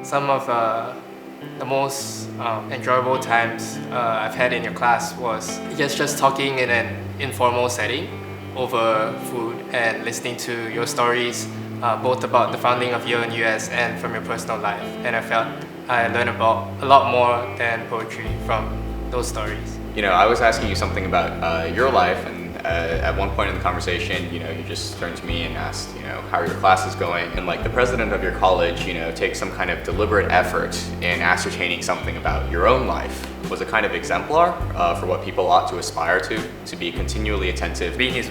Some of the most enjoyable times I've had in your class was just talking in an informal setting over food and listening to your stories, both about the founding of Yale and US and from your personal life. And I felt I learned about a lot more than poetry from those stories. I was asking you something about your life, and at one point in the conversation, you just turned to me and asked, how your class is going. And like the president of your college, takes some kind of deliberate effort in ascertaining something about your own life. Was a kind of exemplar for what people ought to aspire to be continually attentive. Being his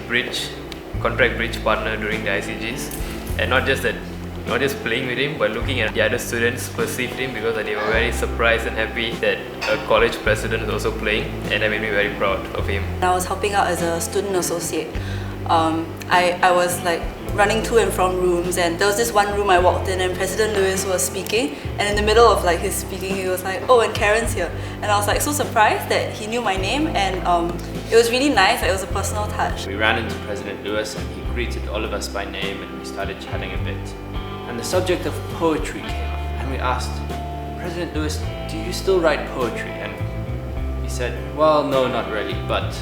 contract bridge partner during the ICGs, and not just playing with him, but looking at the other students perceived him, because they were very surprised and happy that a college president is also playing, and that made me very proud of him. I was helping out as a student associate. I was like running to and from rooms, and there was this one room I walked in and President Lewis was speaking, and in the middle of his speaking he was like, "Oh, and Karen's here," and I was so surprised that he knew my name, and it was really nice. It was a personal touch. We ran into President Lewis and he greeted all of us by name, and we started chatting a bit. And the subject of poetry came up, and we asked, "President Lewis, do you still write poetry?" And he said, "Well, no, not really, but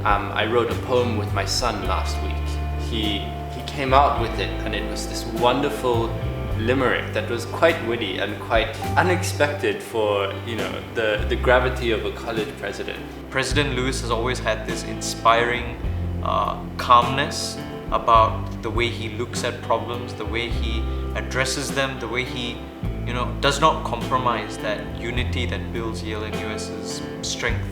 I wrote a poem with my son last week." He came out with it, and it was this wonderful limerick that was quite witty and quite unexpected for the gravity of a college president. President Lewis has always had this inspiring calmness about the way he looks at problems, the way he addresses them, the way he does not compromise that unity that builds Yale and US's strength.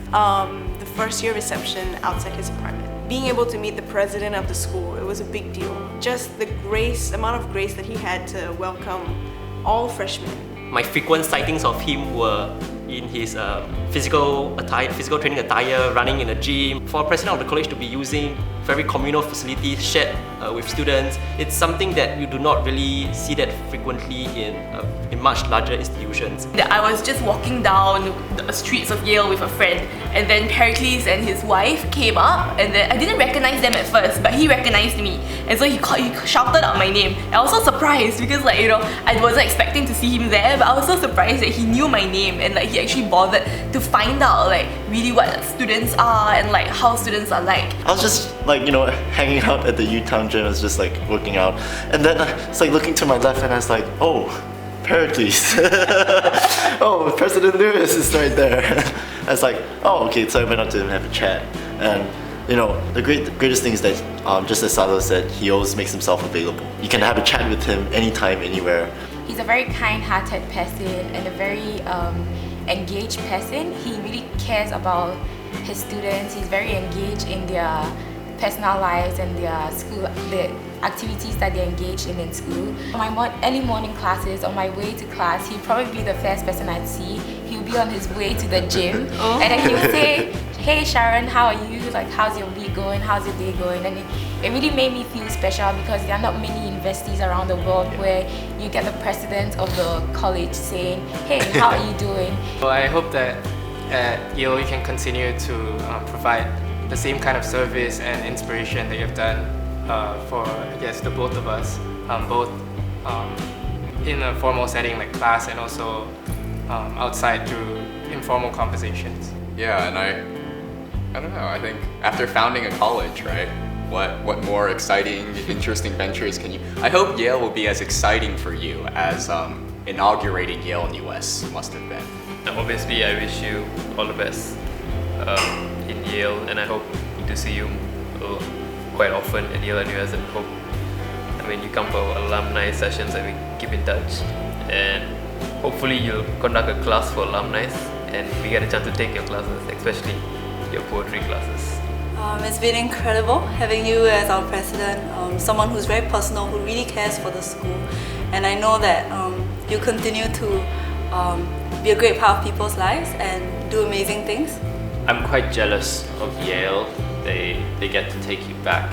The first year reception outside his apartment. Being able to meet the president of the school, it was a big deal. Just the amount of grace that he had to welcome all freshmen. My frequent sightings of him were in his physical training attire, running in the gym. For a president of the college to be using very communal facilities shared with students, it's something that you do not really see that frequently in much larger institutions. I was just walking down the streets of Yale with a friend, and then Pericles and his wife came up, and then I didn't recognize them at first, but he recognized me, and so he shouted out my name. I was so surprised because I wasn't expecting to see him there, but I was so surprised that he knew my name, and he actually bothered to find out really what students are and how students are like. I was just hanging out at the U-Town gym. I was just working out, and then I was looking to my left, and I was like, "Oh, Pericles." "Oh, President Lewis is right there." I was like, "Oh, okay." So I went up to him and have a chat, and the greatest thing is that just as Salo said, he always makes himself available. You can have a chat with him anytime, anywhere. He's a very kind-hearted person and a very engaged person. He really cares about his students. He's very engaged in their personal lives and their school, the activities that they engage in school. My early morning classes, on my way to class, he'd probably be the first person I'd see. He'll be on his way to the gym, and then he'll say, "Hey Sharon, how are you? How's your week going? How's your day going?" And it really made me feel special, because there are not many universities around the world where you get the president of the college saying, "Hey, how are you doing?" Well, I hope that at Yale you can continue to provide the same kind of service and inspiration that you've done for, the both of us, both in a formal setting like class and also outside through informal conversations. Yeah, and I don't know, I think after founding a college, right? What more exciting, interesting ventures can you... I hope Yale will be as exciting for you as inaugurating Yale in US must have been. Obviously, I wish you all the best in Yale, and I hope to see you quite often at Yale and US, and hope you come for alumni sessions and we keep in touch, and hopefully you'll conduct a class for alumni and we get a chance to take your classes, especially your poetry classes. It's been incredible having you as our president, someone who's very personal, who really cares for the school, and I know that you continue to be a great part of people's lives and do amazing things. I'm quite jealous of Yale. They get to take you back,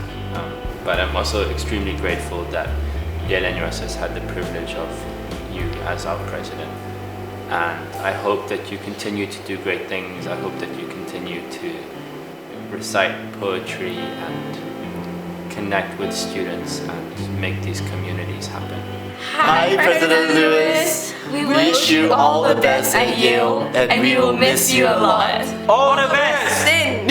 but I'm also extremely grateful that Yale NUS has had the privilege of you as our president. And I hope that you continue to do great things. I hope that you continue to recite poetry and connect with students and make these communities happen. Hi, President Lewis. We wish you all the best at Yale, and we will miss you a lot. All the best! Sin.